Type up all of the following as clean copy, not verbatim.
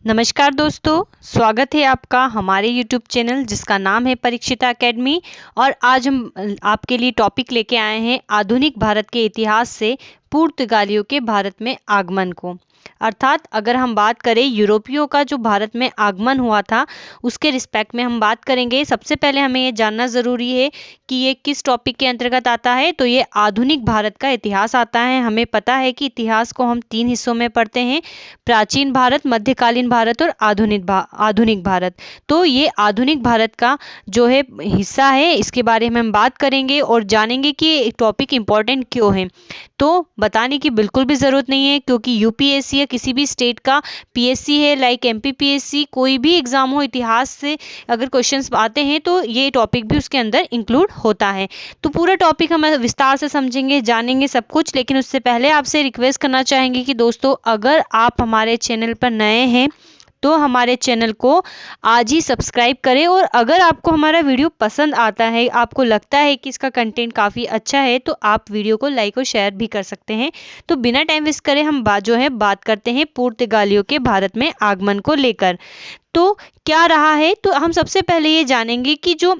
नमस्कार दोस्तों, स्वागत है आपका हमारे YouTube चैनल जिसका नाम है परीक्षिता एकेडमी। और आज हम आपके लिए टॉपिक लेके आए हैं आधुनिक भारत के इतिहास से पुर्तगालियों के भारत में आगमन को। अर्थात अगर हम बात करें यूरोपियों का जो भारत में आगमन हुआ था उसके रिस्पेक्ट में हम बात करेंगे। सबसे पहले हमें ये जानना ज़रूरी है कि ये किस टॉपिक के अंतर्गत आता है। तो ये आधुनिक भारत का इतिहास आता है। हमें पता है कि इतिहास को हम 3 हिस्सों में पढ़ते हैं, प्राचीन भारत, मध्यकालीन भारत और आधुनिक भारत। तो ये आधुनिक भारत का जो है हिस्सा है, इसके बारे में हम बात करेंगे और जानेंगे कि टॉपिक इम्पोर्टेंट क्यों है। तो बताने की बिल्कुल भी ज़रूरत नहीं है, क्योंकि यूपीएससी या किसी भी स्टेट का पीएससी है, लाइक एमपीपीएससी, कोई भी एग्जाम हो, इतिहास से अगर क्वेश्चंस आते हैं तो ये टॉपिक भी उसके अंदर इंक्लूड होता है। तो पूरा टॉपिक हम विस्तार से समझेंगे, जानेंगे सब कुछ। लेकिन उससे पहले आपसे रिक्वेस्ट करना चाहेंगे कि दोस्तों, अगर आप हमारे चैनल पर नए हैं तो हमारे चैनल को आज ही सब्सक्राइब करें। और अगर आपको हमारा वीडियो पसंद आता है, आपको लगता है कि इसका कंटेंट काफ़ी अच्छा है, तो आप वीडियो को लाइक और शेयर भी कर सकते हैं। तो बिना टाइम वेस्ट करे हम बात करते हैं पुर्तगालियों के भारत में आगमन को लेकर। तो क्या रहा है, तो हम सबसे पहले ये जानेंगे कि जो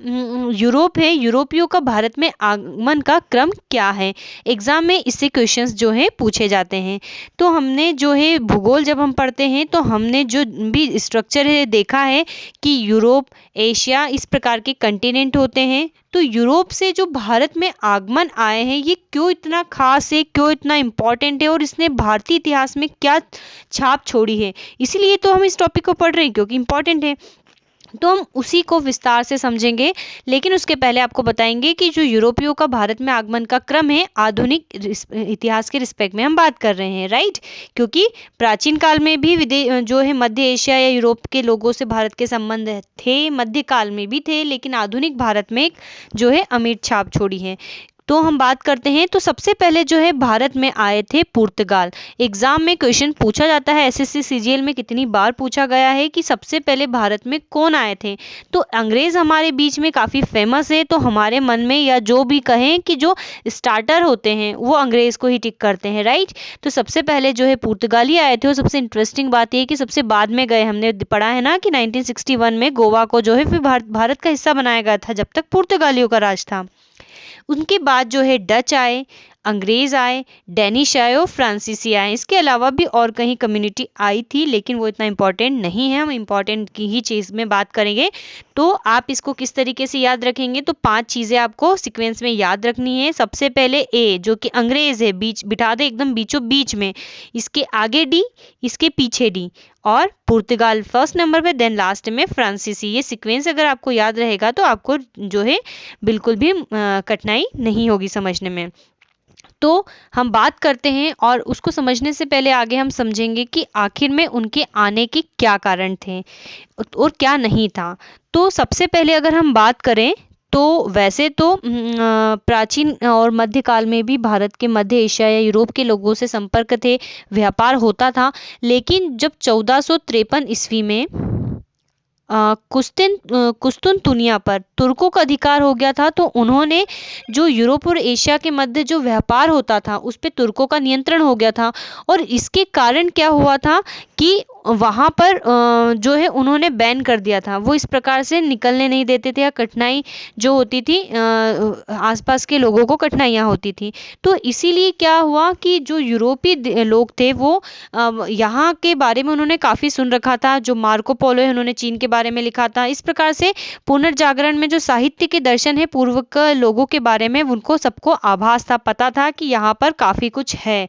यूरोप है, यूरोपियों का भारत में आगमन का क्रम क्या है। एग्जाम में इससे क्वेश्चंस जो है पूछे जाते हैं। तो हमने जो है भूगोल जब हम पढ़ते हैं तो हमने जो भी स्ट्रक्चर है देखा है कि यूरोप, एशिया, इस प्रकार के कंटिनेंट होते हैं। तो यूरोप से जो भारत में आगमन आए हैं, ये क्यों इतना खास है, क्यों इतना इम्पोर्टेंट है और इसने भारतीय इतिहास में क्या छाप छोड़ी है, इसीलिए तो हम इस टॉपिक को पढ़ रहे हैं, क्योंकि इम्पोर्टेंट है। तो हम उसी को विस्तार से समझेंगे। लेकिन उसके पहले आपको बताएंगे कि जो यूरोपियों का भारत में आगमन का क्रम है, आधुनिक इतिहास के रिस्पेक्ट में हम बात कर रहे हैं, राइट। क्योंकि प्राचीन काल में भी जो है मध्य एशिया या यूरोप के लोगों से भारत के संबंध थे, मध्यकाल में भी थे, लेकिन आधुनिक भारत में जो है अमिट छाप छोड़ी है। तो हम बात करते हैं। तो सबसे पहले जो है भारत में आए थे पुर्तगाल। एग्जाम में क्वेश्चन पूछा जाता है, एसएससी सीजीएल में कितनी बार पूछा गया है कि सबसे पहले भारत में कौन आए थे। तो अंग्रेज हमारे बीच में काफ़ी फेमस है, तो हमारे मन में या जो भी कहें कि जो स्टार्टर होते हैं वो अंग्रेज को ही टिक करते हैं, राइट। तो सबसे पहले जो है पुर्तगाली आए थे। और सबसे इंटरेस्टिंग बात यह कि सबसे बाद में गए, हमने पढ़ा है ना कि 1961 में गोवा को जो है फिर भारत का हिस्सा बनाया गया था, जब तक पुर्तगालियों का राज था। उनके बाद जो है डच आए, अंग्रेज आए, डेनिश आए और फ्रांसीसी आए। इसके अलावा भी और कहीं कम्युनिटी आई थी, लेकिन वो इतना इम्पोर्टेंट नहीं है। हम इम्पोर्टेंट की ही चीज़ में बात करेंगे। तो आप इसको किस तरीके से याद रखेंगे, तो 5 चीज़ें आपको सीक्वेंस में याद रखनी है। सबसे पहले ए, जो कि अंग्रेज है, बीच बिठा दे एकदम बीचों बीच में, इसके आगे डी, इसके पीछे डी, और पुर्तगाल फर्स्ट नंबर पे, देन लास्ट में फ्रांसीसी। ये सीक्वेंस अगर आपको याद रहेगा तो आपको जो है बिल्कुल भी कठिनाई नहीं होगी समझने में। तो हम बात करते हैं, और उसको समझने से पहले आगे हम समझेंगे कि आखिर में उनके आने के क्या कारण थे और क्या नहीं था। तो सबसे पहले अगर हम बात करें तो वैसे तो प्राचीन और मध्यकाल में भी भारत के मध्य एशिया या यूरोप के लोगों से संपर्क थे, व्यापार होता था। लेकिन जब 1453 ईस्वी में कुस्तुनतुनिया पर तुर्कों का अधिकार हो गया था, तो उन्होंने जो यूरोप और एशिया के मध्य जो व्यापार होता था उस पे तुर्कों का नियंत्रण हो गया था। और इसके कारण क्या हुआ था कि वहाँ पर जो है उन्होंने बैन कर दिया था, वो इस प्रकार से निकलने नहीं देते थे, या कठिनाई जो होती थी, आसपास के लोगों को कठिनाइयाँ होती थी। तो इसीलिए क्या हुआ कि जो यूरोपीय लोग थे वो यहाँ के बारे में उन्होंने काफ़ी सुन रखा था। जो मार्को पोलो है, उन्होंने चीन के बारे में लिखा था। इस प्रकार से पुनर्जागरण में जो साहित्य के दर्शन है पूर्व के लोगों के बारे में, उनको सबको आभास था, पता था कि यहाँ पर काफ़ी कुछ है।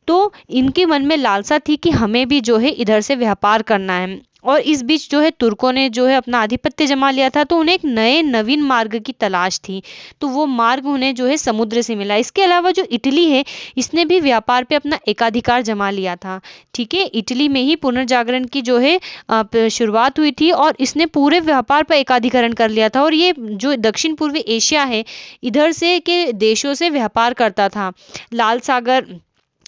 तो इनके मन में लालसा थी कि हमें भी जो है इधर से व्यापार करना है। और इस बीच जो है तुर्कों ने जो है अपना आधिपत्य जमा लिया था, तो उन्हें एक नवीन मार्ग की तलाश थी। तो वो मार्ग उन्हें जो है समुद्र से मिला। इसके अलावा जो इटली है, इसने भी व्यापार पे अपना एकाधिकार जमा लिया था, ठीक है। इटली में ही पुनर्जागरण की जो है शुरुआत हुई थी, और इसने पूरे व्यापार पर एकाधिकरण कर लिया था। और ये जो दक्षिण पूर्वी एशिया है, इधर से के देशों से व्यापार करता था। लाल सागर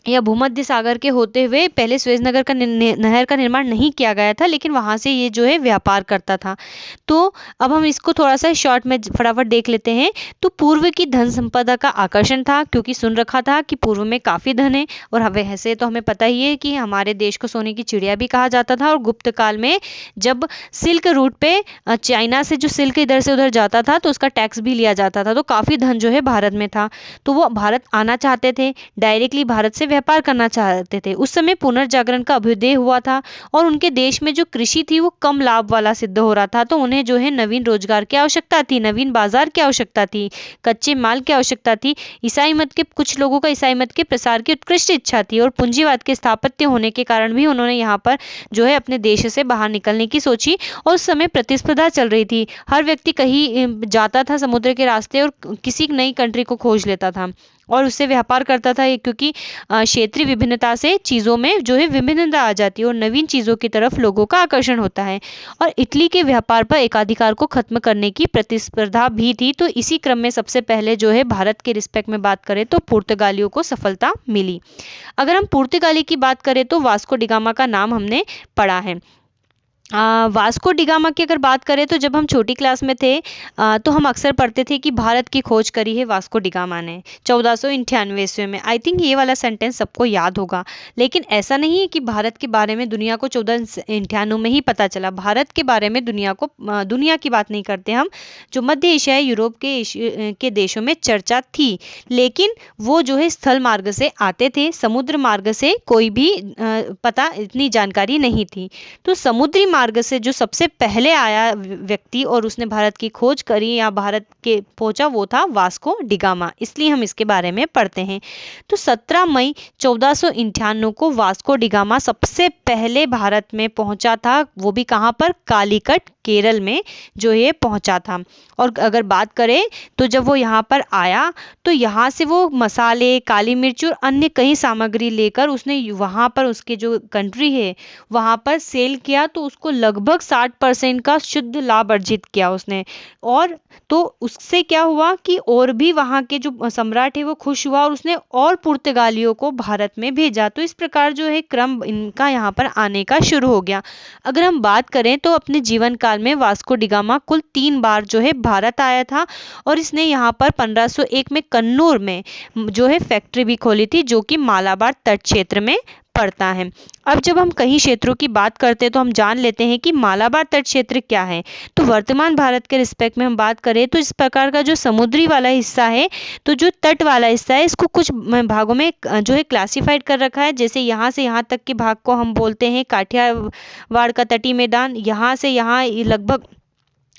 या भूमध्य सागर के होते हुए पहले सुएज नगर का नहर का निर्माण नहीं किया गया था, लेकिन वहां से ये जो है व्यापार करता था। तो अब हम इसको थोड़ा सा शॉर्ट में फटाफट देख लेते हैं। तो पूर्व की धन संपदा का आकर्षण था, क्योंकि सुन रखा था कि पूर्व में काफी धन है, और वैसे तो हमें पता ही है कि हमारे देश को सोने की चिड़िया भी कहा जाता था। और गुप्त काल में जब सिल्क रूट पे चाइना से जो सिल्क इधर से उधर जाता था तो उसका टैक्स भी लिया जाता था, तो काफी धन जो है भारत में था। तो वो भारत आना चाहते थे, डायरेक्टली भारत से व्यापार करना चाहते थे। उस समय पुनर्जागरण का अभ्युदय हुआ था, और उनके देश में जो कृषि थी वो कम लाभ वाला सिद्ध हो रहा था। तो उन्हें जो है नवीन रोजगार की आवश्यकता थी, नवीन बाजार की आवश्यकता थी, कच्चे माल की आवश्यकता थी। ईसाई मत के कुछ लोगों का ईसाई मत के प्रसार की उत्कृष्ट इच्छा थी, और पूंजीवाद के स्थापत्य होने के कारण भी उन्होंने यहाँ पर जो है अपने देश से बाहर निकलने की सोची। और उस समय प्रतिस्पर्धा चल रही थी, हर व्यक्ति कहीं जाता था समुद्र के रास्ते और किसी नई कंट्री को खोज लेता था और उससे व्यापार करता था, क्योंकि क्षेत्रीय विभिन्नता से चीज़ों में जो है विभिन्नता आ जाती है और नवीन चीज़ों की तरफ लोगों का आकर्षण होता है। और इटली के व्यापार पर एकाधिकार को खत्म करने की प्रतिस्पर्धा भी थी। तो इसी क्रम में सबसे पहले जो है भारत के रिस्पेक्ट में बात करें तो पुर्तगालियों को सफलता मिली। अगर हम पुर्तगाली की बात करें तो वास्को डिगामा का नाम हमने पढ़ा है। वास्को डिगामा की अगर बात करें तो जब हम छोटी क्लास में थे तो हम अक्सर पढ़ते थे कि भारत की खोज करी है वास्को डिगामा ने 1498 ईस्वी में। आई थिंक ये वाला सेंटेंस सबको याद होगा, लेकिन ऐसा नहीं है कि भारत के बारे में दुनिया को 1498 में ही पता चला। भारत के बारे में दुनिया की बात नहीं करते हम, जो मध्य एशिया यूरोप के देशों में चर्चा थी, लेकिन वो जो है स्थल मार्ग से आते थे, समुद्र मार्ग से कोई भी पता इतनी जानकारी नहीं थी। तो समुद्री मार्ग से जो सबसे पहले आया व्यक्ति और उसने भारत की खोज करी या भारत के पहुंचा वो था वास्को डिगामा, इसलिए हम इसके बारे में पढ़ते हैं। तो 17 मई 1498 को वास्को डिगामा सबसे पहले भारत में पहुंचा था, वो भी कहां पर, कालीकट केरल में जो ये पहुंचा था। और अगर बात करें तो जब वो यहाँ पर आया तो यहाँ से वो मसाले, काली मिर्च और अन्य कई सामग्री लेकर उसने वहाँ पर उसके जो कंट्री है वहाँ पर सेल किया, तो उसको लगभग 60% का शुद्ध लाभ अर्जित किया उसने। और तो उससे क्या हुआ कि और भी वहाँ के जो सम्राट है वो खुश हुआ और उसने और पुर्तगालियों को भारत में भेजा। तो इस प्रकार जो है क्रम इनका यहाँ पर आने का शुरू हो गया। अगर हम बात करें तो अपने जीवन काल में वास्को डिगामा कुल 3 बार जो है भारत आया था, और इसने यहाँ पर 1501 में कन्नूर में जो है फैक्ट्री भी खोली थी, जो कि मालाबार तट क्षेत्र में पड़ता है। अब जब हम कई क्षेत्रों की बात करते हैं तो हम जान लेते हैं कि मालाबार तट क्षेत्र क्या है। तो वर्तमान भारत के रिस्पेक्ट में हम बात करें तो इस प्रकार का जो समुद्री वाला हिस्सा है, तो जो तट वाला हिस्सा है, इसको कुछ भागों में जो है क्लासिफाइड कर रखा है। जैसे यहाँ से यहाँ तक के भाग को हम बोलते हैं काठियावाड़ का तटीय मैदान, यहाँ से यहाँ लगभग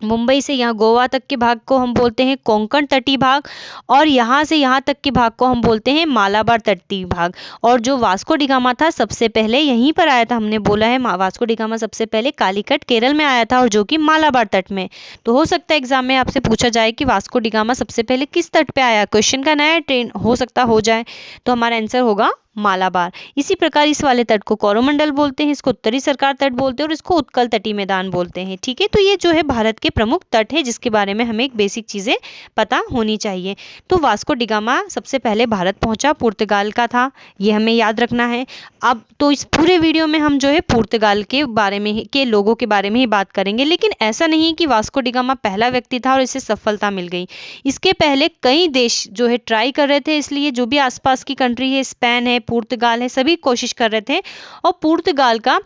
मुंबई से यहाँ गोवा तक के भाग को हम बोलते हैं कोंकण तटीय भाग, और यहाँ से यहाँ तक के भाग को हम बोलते हैं मालाबार तटीय भाग। और जो वास्को डिगामा था सबसे पहले यहीं पर आया था, हमने बोला है वास्को डिगामा सबसे पहले कालीकट केरल में आया था, और जो कि मालाबार तट में। तो हो सकता है एग्जाम में आपसे पूछा जाए कि वास्को डिगामा सबसे पहले किस तट पे आया, क्वेश्चन का नया ट्रेंड हो सकता हो जाए, तो हमारा आंसर होगा मालाबार। इसी प्रकार इस वाले तट को कोरोमंडल बोलते हैं, इसको उत्तरी सरकार तट बोलते हैं और इसको उत्कल तटीय मैदान बोलते हैं। ठीक है, तो ये जो है भारत के प्रमुख तट है जिसके बारे में हमें एक बेसिक चीजें पता होनी चाहिए। तो वास्को डिगामा सबसे पहले भारत पहुंचा, पुर्तगाल का था, ये हमें याद रखना है। अब तो इस पूरे वीडियो में हम जो है पुर्तगाल के बारे में के लोगों के बारे में ही बात करेंगे, लेकिन ऐसा नहीं कि वास्को डिगामा पहला व्यक्ति था और इसे सफलता मिल गई। इसके पहले कई देश जो है ट्राई कर रहे थे, इसलिए जो भी आसपास की कंट्री है, स्पेन है, पुर्तगाल है, सभी कोशिश कर रहे थे। और पुर्तगाल का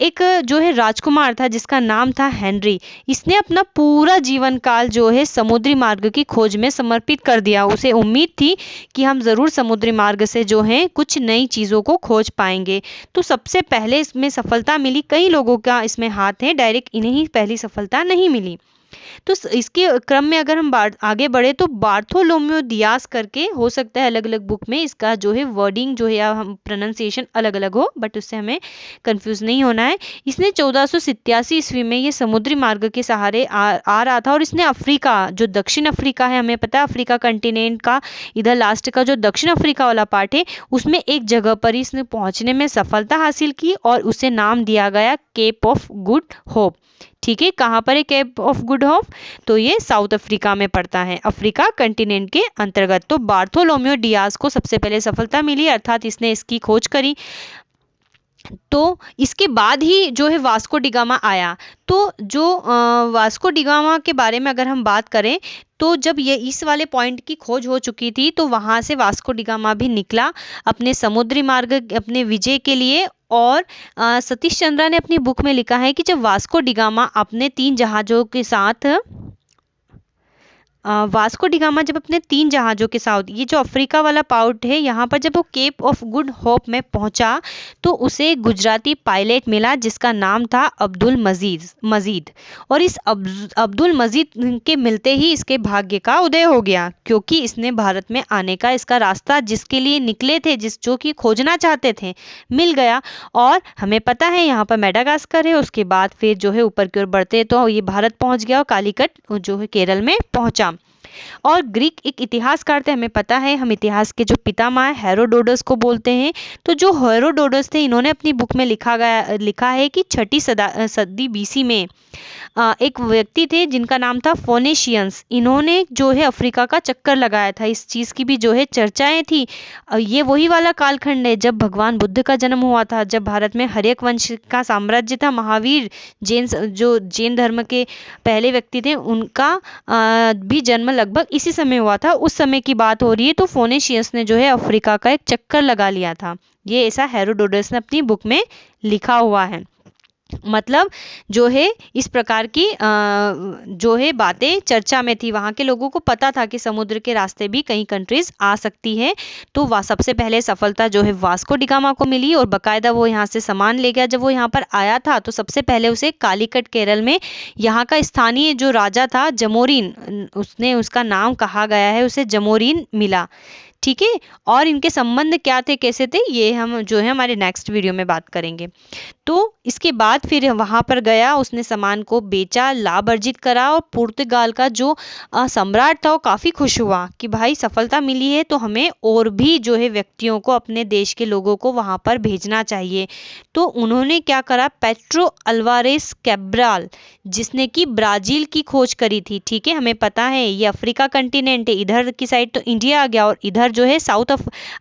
एक जो है राजकुमार था जिसका नाम था हेनरी, इसने अपना पूरा जीवन काल जो है समुद्री मार्ग की खोज में समर्पित कर दिया। उसे उम्मीद थी कि हम जरूर समुद्री मार्ग से जो है कुछ नई चीजों को खोज पाएंगे। तो सबसे पहले इसमें सफलता मिली, कई लोगों का इसमें हाथ है, डायरेक्ट इन्हें ही पहली सफलता नहीं मिली। तो इसके क्रम में अगर हम आगे बढ़े तो बार्थोलोम्यो दियास करके, हो सकता है अलग अलग बुक में इसका जो है वर्डिंग जो है या हम प्रोनाउंसिएशन अलग अलग हो, बट उससे हमें कंफ्यूज नहीं होना है। इसने 1487 ईस्वी में ये समुद्री मार्ग के सहारे आ रहा था, और इसने अफ्रीका, जो दक्षिण अफ्रीका है, हमें पता है अफ्रीका कंटिनेंट का इधर लास्ट का जो दक्षिण अफ्रीका वाला पार्ट है, उसमें एक जगह पर इसने पहुंचने में सफलता हासिल की और उसे नाम दिया गया केप ऑफ गुड होप। ठीक है, कहाँ पर है केप ऑफ गुड होप? तो ये साउथ अफ्रीका में पड़ता है, अफ्रीका कंटिनेंट के अंतर्गत। तो बार्थोलोम्यू डियाज को सबसे पहले सफलता मिली, अर्थात इसने इसकी खोज करी। तो इसके बाद ही जो है वास्को डिगामा आया। तो जो वास्को डिगामा के बारे में अगर हम बात करें, तो जब ये इस वाले पॉइंट की खोज हो चुकी थी, तो वहाँ से वास्को डिगामा भी निकला अपने समुद्री मार्ग, अपने विजय के लिए। और सतीश चंद्रा ने अपनी बुक में लिखा है कि जब वास्को डिगामा अपने 3 जहाज़ों के साथ वास्को डिगामा जब अपने 3 जहाज़ों के साथ, ये जो अफ्रीका वाला पार्ट है, यहाँ पर जब वो केप ऑफ गुड होप में पहुंचा, तो उसे गुजराती पायलट मिला जिसका नाम था अब्दुल मजीद। और इस अब्दुल मजीद के मिलते ही इसके भाग्य का उदय हो गया, क्योंकि इसने भारत में आने का इसका रास्ता जिसके लिए निकले थे, जो कि खोजना चाहते थे, मिल गया। और हमें पता है यहाँ पर मेडागास्कर है, उसके बाद फिर जो है ऊपर की ओर बढ़ते तो ये भारत पहुंच गया और कालीकट जो है केरल में पहुंचा। और ग्रीक एक इतिहासकार थे, हमें पता है, हम इतिहास के जो पितामह हेरोडोटस को बोलते हैं। तो जो हेरोडोटस थे, इन्होंने अपनी बुक में लिखा है कि 6ठी सदी बीसी में एक व्यक्ति थे जिनका नाम था फोनेशियंस। इन्होंने जो है अफ्रीका का चक्कर लगाया था, इस चीज़ की भी जो है चर्चाएं थी। ये वही वाला कालखंड है जब भगवान बुद्ध का जन्म हुआ था, जब भारत में हर्यक वंश का साम्राज्य था। महावीर जो जैन धर्म के पहले व्यक्ति थे, उनका भी जन्म लगभग इसी समय हुआ था। उस समय की बात हो रही है। तो फोनेशियंस ने जो है अफ्रीका का एक चक्कर लगा लिया था, ये ऐसा हेरोडोटस ने अपनी बुक में लिखा हुआ है। मतलब जो है इस प्रकार की जो है बातें चर्चा में थी, वहाँ के लोगों को पता था कि समुद्र के रास्ते भी कई कंट्रीज आ सकती है। तो वह सबसे पहले सफलता जो है वास्को डिगामा को मिली, और बकायदा वो यहाँ से सामान ले गया। जब वो यहाँ पर आया था, तो सबसे पहले उसे कालीकट केरल में यहाँ का स्थानीय जो राजा था जमोरिन, उसका नाम कहा गया है, उसे जमोरिन मिला। ठीक है, और इनके संबंध क्या थे, कैसे थे, ये हम जो है हमारे नेक्स्ट वीडियो में बात करेंगे। तो इसके बाद फिर वहाँ पर गया, उसने सामान को बेचा, लाभ अर्जित करा, और पुर्तगाल का जो सम्राट था वो काफ़ी खुश हुआ कि भाई सफलता मिली है, तो हमें और भी जो है व्यक्तियों को, अपने देश के लोगों को वहाँ पर भेजना चाहिए। तो उन्होंने क्या करा, पेट्रो अल्वारेस कैब्राल, जिसने कि ब्राज़ील की खोज करी थी। ठीक है, हमें पता है ये अफ्रीका कंटिनेंट है, इधर की साइड तो इंडिया आ गया, और इधर जो है साउथ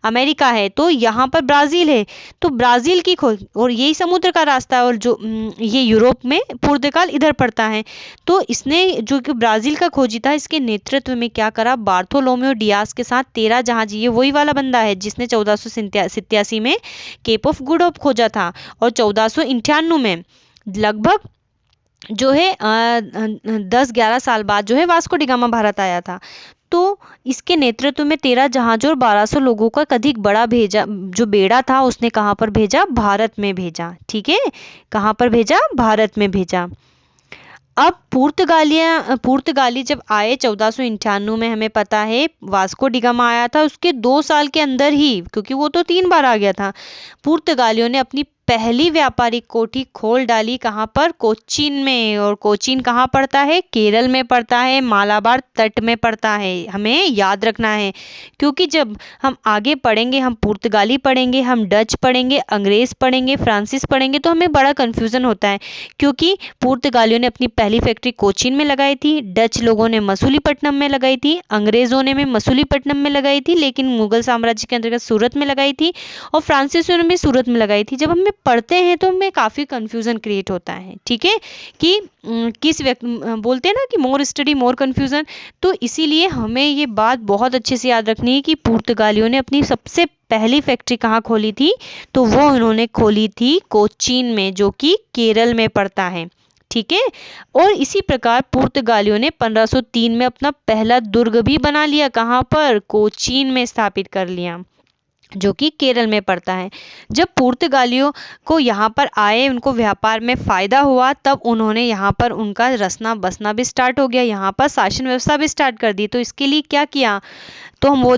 अमेरिका है, तो यहाँ पर ब्राज़ील है। तो ब्राज़ील की खोज, और यही समुद्र का रास्ता है, और जो ये यूरोप में पुर्तगाल इधर पड़ता है। तो इसने जो कि ब्राज़ील का खोजी था, इसके नेतृत्व में क्या करा, बार्थोलोम्यू डियाज के साथ 13 जहाज, ये वही वाला बंदा है जिसने 1487 में केप ऑफ गुड होप खोजा था, और 1498 में लगभग जो है 10-11 साल बाद जो है वास्को डिगामा भारत आया था। तो इसके नेतृत्व में 13 जहाजों और 1200 लोगों का अधिक बड़ा जो बेड़ा था, उसने कहाँ पर भेजा, भारत में भेजा। ठीक है, कहाँ पर भेजा, भारत में भेजा। अब पुर्तगाली जब आए 1498 में, हमें पता है वास्को डिगामा आया था, उसके 2 साल के अंदर ही, क्योंकि वो तो 3 बार आ गया था, पुर्तगालियों ने अपनी पहली व्यापारिक कोठी खोल डाली। कहाँ पर, कोचीन में। और कोचीन कहाँ पड़ता है, केरल में पड़ता है, मालाबार तट में पड़ता है, हमें याद रखना है। क्योंकि जब हम आगे पढ़ेंगे, हम पुर्तगाली पढ़ेंगे, हम डच पढ़ेंगे, अंग्रेज पढ़ेंगे, फ्रांसीस पढ़ेंगे, तो हमें बड़ा कन्फ्यूजन होता है। क्योंकि पुर्तगालियों ने अपनी पहली फैक्ट्री कोचीन में लगाई थी, डच लोगों ने मसूलीपट्टनम में लगाई थी, अंग्रेजों ने भी मसूलीपट्टनम में लगाई थी, लेकिन मुगल साम्राज्य के अंतर्गत सूरत में लगाई थी, और फ्रांसीसियों ने भी सूरत में लगाई थी। जब हमें पढ़ते हैं तो हमें काफ़ी कंफ्यूजन क्रिएट होता है। ठीक है, कि किस व्यक्ति बोलते हैं ना कि मोर स्टडी मोर कंफ्यूजन। तो इसीलिए हमें ये बात बहुत अच्छे से याद रखनी है कि पुर्तगालियों ने अपनी सबसे पहली फैक्ट्री कहाँ खोली थी, तो वो उन्होंने खोली थी कोचीन में, जो कि केरल में पड़ता है। ठीक है, और इसी प्रकार पुर्तगालियों ने 1503 में अपना पहला दुर्ग भी बना लिया। कहाँ पर, कोचीन में स्थापित कर लिया, जो कि केरल में पड़ता है। जब पुर्तगालियों को यहाँ पर आए, उनको व्यापार में फ़ायदा हुआ, तब उन्होंने यहाँ पर उनका रसना बसना भी स्टार्ट हो गया, यहाँ पर शासन व्यवस्था भी स्टार्ट कर दी। तो इसके लिए क्या किया, तो हम वो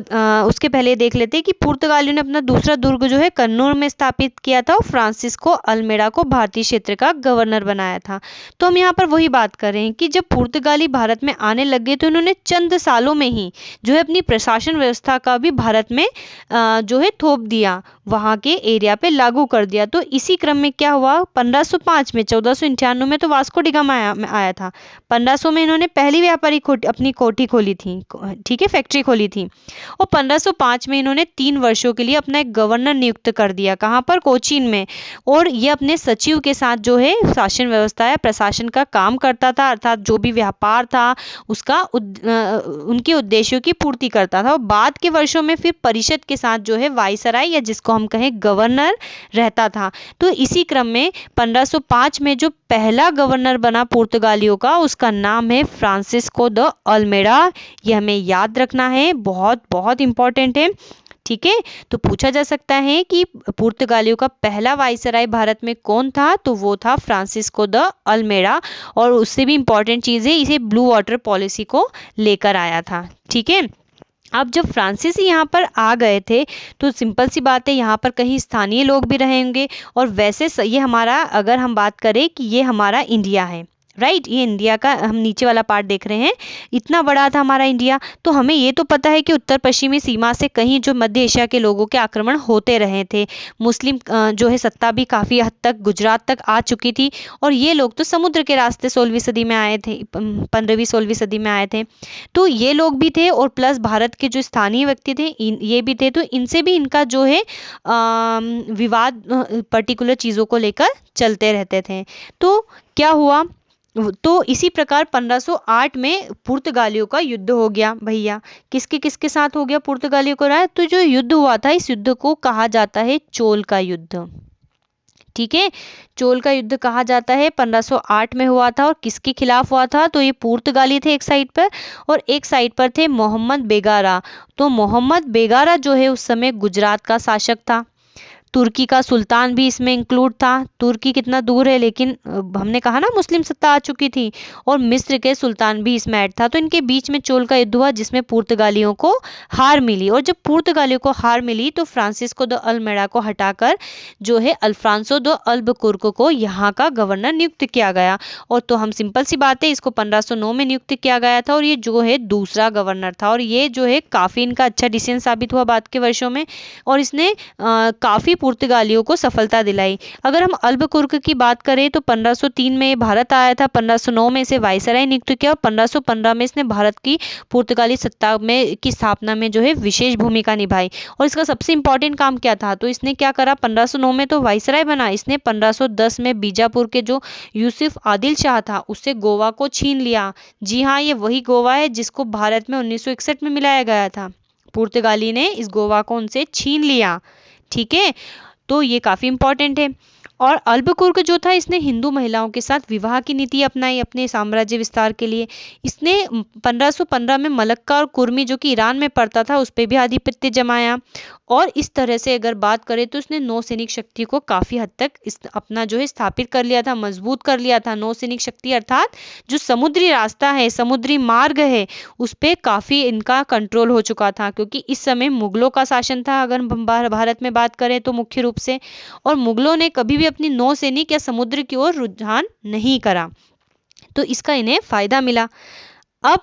उसके पहले देख लेते हैं कि पुर्तगालियों ने अपना दूसरा दुर्ग जो है कन्नूर में स्थापित किया था, और फ्रांसिस्को अल्मेडा को भारतीय क्षेत्र का गवर्नर बनाया था। तो हम यहाँ पर वही बात कर रहे हैं कि जब पुर्तगाली भारत में आने लगे, तो इन्होंने चंद सालों में ही जो है अपनी प्रशासन व्यवस्था का भी भारत में जो जो है थोप दिया, वहां के एरिया पे लागू कर दिया। तो इसी क्रम में क्या हुआ, 1505 में, 1498 में तो वास्को डी गामा आया था, 1500 में इन्होंने पहली व्यापारी अपनी कोठी खोली थी, ठीक है, फैक्ट्री खोली थी। और 1505 में इन्होंने 3 वर्षों के लिए अपना एक गवर्नर नियुक्त कर दिया, कहाँ पर, कोचीन में। और ये अपने सचिव के साथ जो है शासन व्यवस्था या प्रशासन का काम करता था, अर्थात जो भी व्यापार था उसका उनके उद्देश्यों की पूर्ति करता था। और बाद के वर्षों में फिर परिषद के साथ जो है वाइसराय या जिसको हम कहें गवर्नर रहता था। तो इसी क्रम में 1505 में जो पहला गवर्नर बना पुर्तगालियों का, उसका नाम है फ्रांसिस्को द अल्मेडा। ये हमें याद रखना है, बहुत बहुत इंपॉर्टेंट है, ठीक है। तो पूछा जा सकता है कि पुर्तगालियों का पहला वाइसराय भारत में कौन था, तो वो था फ्रांसिस्को द अल्मेडा। और उससे भी इंपॉर्टेंट चीज़ है, इसे ब्लू वाटर पॉलिसी को लेकर आया था, ठीक है। अब जब फ्रांसीसी यहाँ पर आ गए थे तो सिंपल सी बात है, यहाँ पर कहीं स्थानीय लोग भी रहेंगे। और वैसे ये हमारा, अगर हम बात करें कि ये हमारा इंडिया है, राइट, ये इंडिया का हम नीचे वाला पार्ट देख रहे हैं, इतना बड़ा था हमारा इंडिया। तो हमें ये तो पता है कि उत्तर पश्चिमी सीमा से कहीं जो मध्य एशिया के लोगों के आक्रमण होते रहे थे, मुस्लिम जो है सत्ता भी काफ़ी हद तक गुजरात तक आ चुकी थी। और ये लोग तो समुद्र के रास्ते 16वीं सदी में आए थे, 15वीं 16वीं सदी में आए थे। तो ये लोग भी थे, और प्लस भारत के जो स्थानीय व्यक्ति थे ये भी थे। तो इनसे भी इनका जो है विवाद पर्टिकुलर चीज़ों को लेकर चलते रहते थे। तो क्या हुआ, तो इसी प्रकार 1508 में पुर्तगालियों का युद्ध हो गया। भैया किसके किसके साथ हो गया पुर्तगालियों को राय, तो जो युद्ध हुआ था इस युद्ध को कहा जाता है चोल का युद्ध, ठीक है। चोल का युद्ध कहा जाता है, 1508 में हुआ था। और किसके खिलाफ हुआ था, तो ये पुर्तगाली थे एक साइड पर, और एक साइड पर थे मोहम्मद बेगारा। तो मोहम्मद बेगारा जो है उस समय गुजरात का शासक था। तुर्की का सुल्तान भी इसमें इंक्लूड था। तुर्की कितना दूर है, लेकिन हमने कहा ना मुस्लिम सत्ता आ चुकी थी। और मिस्र के सुल्तान भी इसमें ऐड था। तो इनके बीच में चोल का युद्ध हुआ, जिसमें पुर्तगालियों को हार मिली। और जब पुर्तगालियों को हार मिली तो फ्रांसिस्को द अल्मेडा को हटाकर जो है अल्फ्रांसो द अल्बुकुर्क को यहाँ का गवर्नर नियुक्त किया गया। और तो हम सिंपल सी बात है, इसको 1509 में नियुक्त किया गया था, और ये जो है दूसरा गवर्नर था। और ये जो है काफ़ी इनका अच्छा डिसीजन साबित हुआ बाद के वर्षों में, और इसने काफ़ी पुर्तगालियों को सफलता दिलाई। अगर हम अल्बुकुर्क की बात करें तो 1503 में भारत आया था, 1509 में इसे वाइसराय नियुक्त किया, और 1515 में इसने भारत की पुर्तगाली सत्ता में की स्थापना में जो है विशेष भूमिका निभाई। और इसका सबसे इंपॉर्टेंट काम क्या था, तो इसने क्या करा, 1509 में तो वाइसराय बना, इसने 1510 में बीजापुर के जो यूसुफ आदिल शाह था उससे गोवा को छीन लिया। जी हाँ, ये वही गोवा है जिसको भारत में 1961 में मिलाया गया था। पुर्तगाली ने इस गोवा को उनसे छीन लिया, ठीक है। तो ये काफ़ी इंपॉर्टेंट है। और अल्बुकुर्क जो था, इसने हिंदू महिलाओं के साथ विवाह की नीति अपनाई अपने साम्राज्य विस्तार के लिए। इसने 1515 में मलक्का और कुर्मी जो कि ईरान में पड़ता था उस पर भी आधिपत्य जमाया। और इस तरह से अगर बात करें तो इसने नौसैनिक शक्ति को काफ़ी हद तक अपना जो है स्थापित कर लिया था, मजबूत कर लिया था। नौसैनिक शक्ति अर्थात जो समुद्री रास्ता है, समुद्री मार्ग है, उस पर काफ़ी इनका कंट्रोल हो चुका था, क्योंकि इस समय मुगलों का शासन था अगर हम भारत में बात करें तो मुख्य रूप से। और मुगलों ने कभी भी अपनी नौसैनिक या समुद्र की ओर रुझान नहीं करा, तो इसका इन्हें फायदा मिला। अब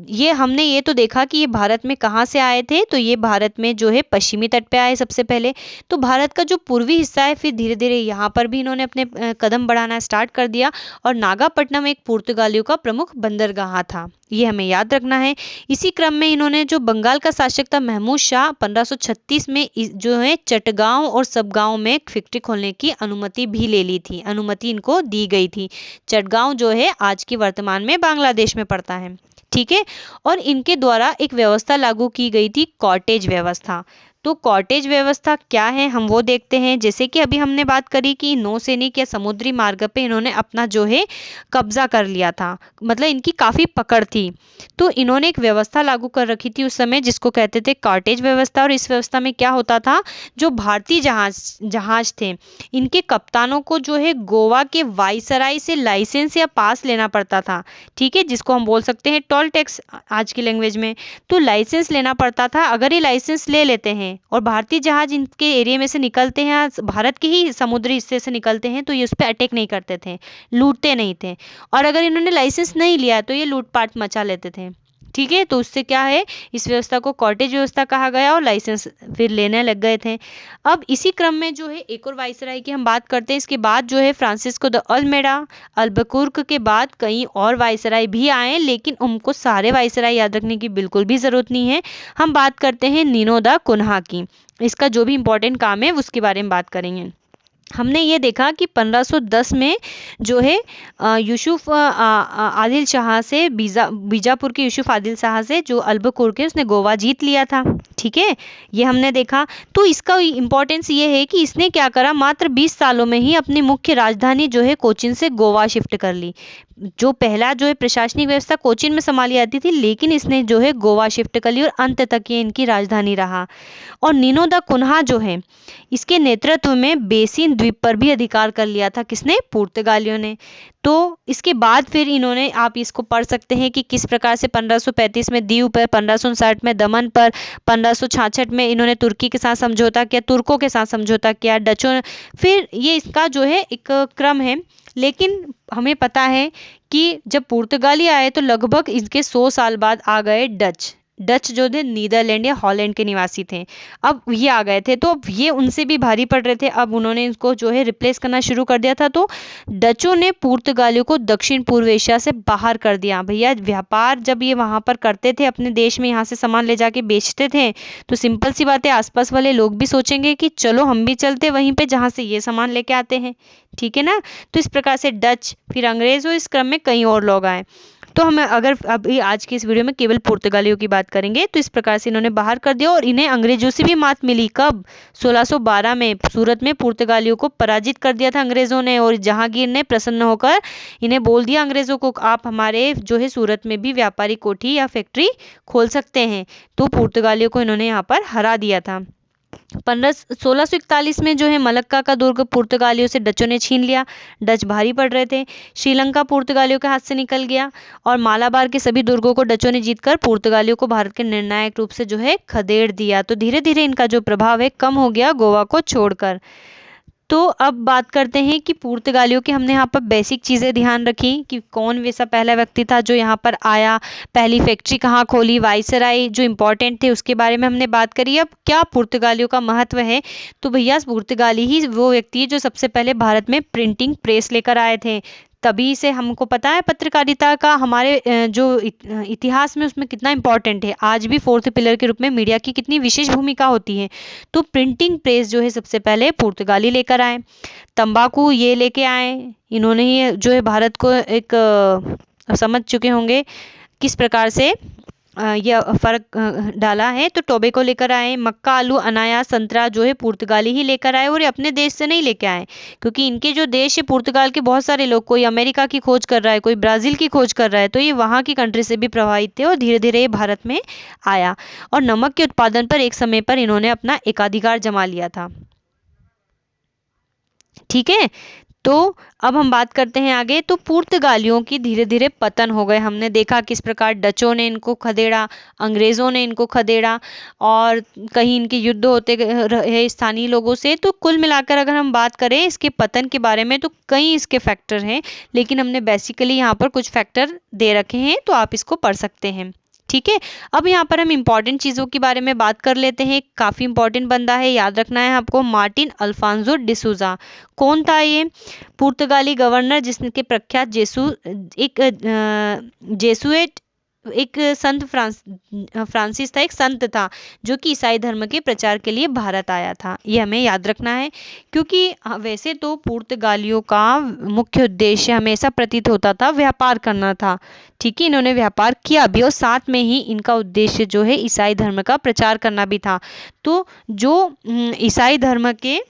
ये हमने ये तो देखा कि ये भारत में कहाँ से आए थे, तो ये भारत में जो है पश्चिमी तट पे आए सबसे पहले। तो भारत का जो पूर्वी हिस्सा है, फिर धीरे धीरे यहाँ पर भी इन्होंने अपने कदम बढ़ाना स्टार्ट कर दिया। और नागापट्टनम एक पुर्तगालियों का प्रमुख बंदरगाह था, ये हमें याद रखना है। इसी क्रम में इन्होंने जो बंगाल का शासक था महमूद शाह, 1536 में जो है चटगांव और सबगांव में फैक्ट्री खोलने की अनुमति भी ले ली थी, अनुमति इनको दी गई थी। चटगांव जो है आज की वर्तमान में बांग्लादेश में पड़ता है, ठीक है। और इनके द्वारा एक व्यवस्था लागू की गई थी, कॉटेज व्यवस्था। तो कॉटेज व्यवस्था क्या है हम वो देखते हैं। जैसे कि अभी हमने बात करी कि नौसैनिक या समुद्री मार्ग पे इन्होंने अपना जो है कब्जा कर लिया था, मतलब इनकी काफ़ी पकड़ थी। तो इन्होंने एक व्यवस्था लागू कर रखी थी उस समय, जिसको कहते थे कॉटेज व्यवस्था। और इस व्यवस्था में क्या होता था, जो भारतीय जहाज थे, इनके कप्तानों को जो है गोवा के वाइसराय से लाइसेंस या पास लेना पड़ता था, ठीक है, जिसको हम बोल सकते हैं टोल टैक्स आज की लैंग्वेज में। तो लाइसेंस लेना पड़ता था। अगर ये लाइसेंस ले लेते हैं और भारतीय जहाज इनके एरिया में से निकलते हैं, भारत के ही समुद्री हिस्से से निकलते हैं, तो ये उस पर अटैक नहीं करते थे, लूटते नहीं थे। और अगर इन्होंने लाइसेंस नहीं लिया तो ये लूटपाट मचा लेते थे, ठीक है। तो उससे क्या है, इस व्यवस्था को कॉटेज व्यवस्था कहा गया और लाइसेंस फिर लेने लग गए थे। अब इसी क्रम में जो है एक और वाइसराय की हम बात करते हैं। इसके बाद जो है फ्रांसिस्को द अल्मेडा, अल्बुकर्क के बाद कई और वाइसराय भी आए, लेकिन उनको सारे वाइसराय याद रखने की बिल्कुल भी जरूरत नहीं है। हम बात करते हैं नीनो द कुन्हा की। इसका जो भी इंपॉर्टेंट काम है उसके बारे में बात करेंगे। हमने ये देखा कि 1510 में जो है यूसुफ आदिल शाह से बीजापुर के यूसुफ आदिल शाह से जो अल्बुकर्क है उसने गोवा जीत लिया था। ठीक है, ये हमने देखा। तो इसका इम्पोर्टेंस ये है कि इसने क्या करा, मात्र 20 सालों में ही अपनी मुख्य राजधानी जो है कोचीन से गोवा शिफ्ट कर ली। जो पहला जो है प्रशासनिक व्यवस्था कोचीन में संभाली जाती थी, लेकिन इसने जो है गोवा शिफ्ट कर ली और अंत तक ये इनकी राजधानी रहा। और नीनो द कुन्हा जो है इसके नेतृत्व में बेसिन द्वीप पर भी अधिकार कर लिया था। किसने? पुर्तगालियों ने। तो इसके बाद फिर इन्होंने, आप इसको पढ़ सकते हैं कि किस प्रकार से 1535 में दीव पर, 1559 में दमन पर, 1566 में इन्होंने तुर्की के साथ समझौता किया, तुर्कों के साथ समझौता किया, डचों। फिर ये इसका जो है एक क्रम है। लेकिन हमें पता है कि जब पुर्तगाली आए तो लगभग इनके 100 साल बाद आ गए डच। डच जो थे नीदरलैंड या हॉलैंड के निवासी थे, अब ये आ गए थे। तो अब ये उनसे भी भारी पड़ रहे थे। अब उन्होंने इसको जो है रिप्लेस करना शुरू कर दिया था। तो डचों ने पुर्तगालियों को दक्षिण पूर्व एशिया से बाहर कर दिया। भैया व्यापार जब ये वहां पर करते थे अपने देश में, यहाँ से सामान ले जाके बेचते थे, तो सिंपल सी बात है आसपास वाले लोग भी सोचेंगे कि चलो हम भी चलते वहीं पे जहाँ से ये सामान लेके आते हैं। ठीक है ना। तो इस प्रकार से डच, फिर अंग्रेज और इस क्रम में कई और लोग आए। तो हम अगर अभी आज की इस वीडियो में केवल पुर्तगालियों की बात करेंगे, तो इस प्रकार से इन्होंने बाहर कर दिया और इन्हें अंग्रेजों से भी मात मिली। कब? 1612 में सूरत में पुर्तगालियों को पराजित कर दिया था अंग्रेजों ने, और जहांगीर ने प्रसन्न होकर इन्हें बोल दिया अंग्रेजों को, आप हमारे जो है सूरत में भी व्यापारी कोठी या फैक्ट्री खोल सकते हैं। तो पुर्तगालियों को इन्होंने यहाँ पर हरा दिया था। 1641 में जो है मलक्का का दुर्ग पुर्तगालियों से डचों ने छीन लिया। डच भारी पड़ रहे थे। श्रीलंका पुर्तगालियों के हाथ से निकल गया और मालाबार के सभी दुर्गों को डचों ने जीतकर पुर्तगालियों को भारत के निर्णायक रूप से जो है खदेड़ दिया। तो धीरे धीरे इनका जो प्रभाव है कम हो गया गोवा को छोड़कर। तो अब बात करते हैं कि पुर्तगालियों के हमने यहाँ पर बेसिक चीज़ें ध्यान रखी कि कौन वैसा पहला व्यक्ति था जो यहाँ पर आया, पहली फैक्ट्री कहाँ खोली, वाइसराय जो इम्पोर्टेंट थे उसके बारे में हमने बात करी। अब क्या पुर्तगालियों का महत्व है, तो भैया पुर्तगाली ही वो व्यक्ति है जो सबसे पहले भारत में प्रिंटिंग प्रेस लेकर आए थे। तभी से हमको पता है पत्रकारिता का हमारे जो इतिहास में उसमें कितना इम्पोर्टेंट है। आज भी 4th पिलर के रूप में मीडिया की कितनी विशेष भूमिका होती है। तो प्रिंटिंग प्रेस जो है सबसे पहले पुर्तगाली लेकर आए। तंबाकू ये लेके आए, इन्होंने ही जो है भारत को एक समझ चुके होंगे किस प्रकार से यह फर्क डाला है। तो टोबैको लेकर आए। मक्का, आलू, अनाया, संतरा जो है पुर्तगाली ही लेकर आए, और ये अपने देश से नहीं लेके आए, क्योंकि इनके जो देश है पुर्तगाल के बहुत सारे लोग, कोई अमेरिका की खोज कर रहा है, कोई ब्राजील की खोज कर रहा है, तो ये वहाँ की कंट्री से भी प्रभावित थे और धीरे धीरे ये भारत में आया। और नमक के उत्पादन पर एक समय पर इन्होंने अपना एकाधिकार जमा लिया था। ठीक है। तो अब हम बात करते हैं आगे। तो पुर्तगालियों की धीरे धीरे पतन हो गए। हमने देखा किस प्रकार डचों ने इनको खदेड़ा, अंग्रेजों ने इनको खदेड़ा, और कहीं इनके युद्ध होते रहे स्थानीय लोगों से। तो कुल मिलाकर अगर हम बात करें इसके पतन के बारे में, तो कई इसके फैक्टर हैं, लेकिन हमने बेसिकली यहाँ पर कुछ फैक्टर दे रखे हैं, तो आप इसको पढ़ सकते हैं। ठीक है। अब यहाँ पर हम इंपॉर्टेंट चीज़ों के बारे में बात कर लेते हैं। काफ़ी इंपॉर्टेंट बंदा है, याद रखना है आपको, मार्टिन अल्फांसो डिसूजा। कौन था ये? पुर्तगाली गवर्नर जिसके प्रख्यात जेसुएट एक संत फ्रांसिस था, एक संत था जो कि ईसाई धर्म के प्रचार के लिए भारत आया था। ये हमें याद रखना है, क्योंकि वैसे तो पुर्तगालियों का मुख्य उद्देश्य हमेशा प्रतीत होता था व्यापार करना था। ठीक है, इन्होंने व्यापार किया भी और साथ में ही इनका उद्देश्य जो है ईसाई धर्म का प्रचार करना भी था। तो जो ईसाई धर्म के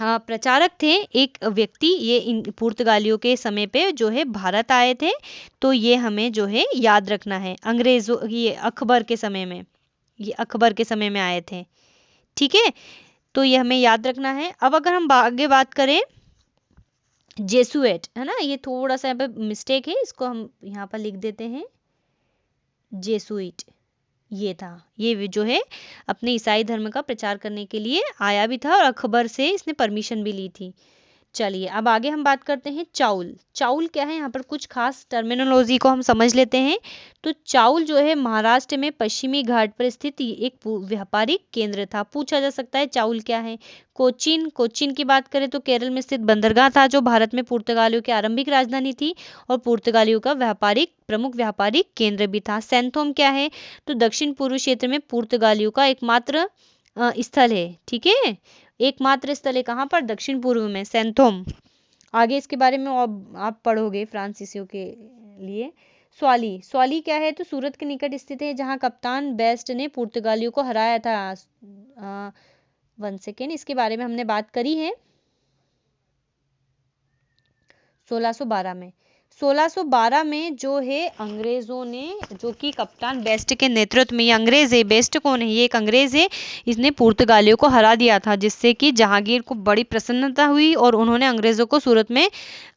प्रचारक थे, एक व्यक्ति ये इन पुर्तगालियों के समय पे जो है भारत आए थे। तो ये हमें जो है याद रखना है। अंग्रेजों, ये अकबर के समय में, ये अकबर के समय में आए थे। ठीक है, तो ये हमें याद रखना है। अब अगर हम आगे बात करें, जेसुएट है ना, ये थोड़ा सा यहाँ पे मिस्टेक है, इसको हम यहाँ पर लिख देते हैं जेसुइट। ये था, ये जो है अपने ईसाई धर्म का प्रचार करने के लिए आया भी था और अकबर से इसने परमिशन भी ली थी। चलिए अब आगे हम बात करते हैं चाउल। चाउल क्या है, यहाँ पर कुछ खास टर्मिनोलॉजी को हम समझ लेते हैं। तो चाउल जो है महाराष्ट्र में पश्चिमी घाट पर स्थित एक व्यापारिक केंद्र था। पूछा जा सकता है चाउल क्या है। कोचीन, कोचीन की बात करें तो केरल में स्थित बंदरगाह था जो भारत में पुर्तगालियों की आरंभिक राजधानी थी और पुर्तगालियों का प्रमुख व्यापारिक केंद्र भी था। सैंथोम क्या है, तो दक्षिण पूर्व क्षेत्र में पुर्तगालियों का एकमात्र स्थल है। ठीक है, एकमात्र स्थल है कहाँ पर, दक्षिण पूर्व में, सैंथोम। आगे इसके बारे में आप पढ़ोगे फ्रांसीसियों के लिए। स्वाली, स्वाली क्या है, तो सूरत के निकट स्थित है जहाँ कप्तान बेस्ट ने पुर्तगालियों को हराया था। 1 सेकेंड, इसके बारे में हमने बात करी है 1612 में। 1612 में जो है अंग्रेजों ने, जो कि कप्तान बेस्ट के नेतृत्व में, ये अंग्रेज है, बेस्ट कौन है, ये एक अंग्रेज है, इसने पुर्तगालियों को हरा दिया था जिससे कि जहांगीर को बड़ी प्रसन्नता हुई और उन्होंने अंग्रेजों को सूरत में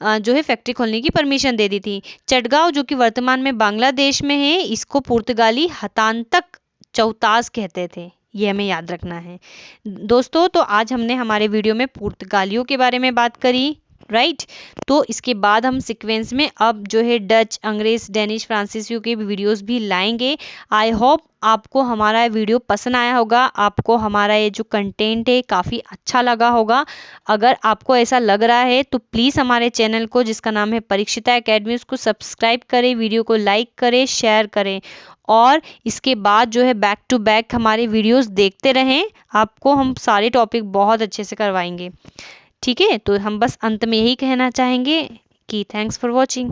जो है फैक्ट्री खोलने की परमिशन दे दी थी। चटगांव जो कि वर्तमान में बांग्लादेश में है, इसको पुर्तगाली हतांतक चौतास कहते थे, ये हमें याद रखना है दोस्तों। तो आज हमने हमारे वीडियो में पुर्तगालियों के बारे में बात करी, राइट। तो इसके बाद हम सीक्वेंस में अब जो है डच, अंग्रेज, डेनिश, फ्रांसीसियों के वीडियोस भी लाएंगे। आई होप आपको हमारा वीडियो पसंद आया होगा, आपको हमारा ये जो कंटेंट है काफ़ी अच्छा लगा होगा। अगर आपको ऐसा लग रहा है तो प्लीज़ हमारे चैनल को, जिसका नाम है परीक्षिता एकेडमी, उसको सब्सक्राइब करें, वीडियो को लाइक करें, शेयर करें और इसके बाद जो है बैक टू बैक हमारे वीडियोस देखते रहें। आपको हम सारे टॉपिक बहुत अच्छे से करवाएंगे। ठीक है, तो हम बस अंत में यही कहना चाहेंगे कि थैंक्स फॉर वॉचिंग।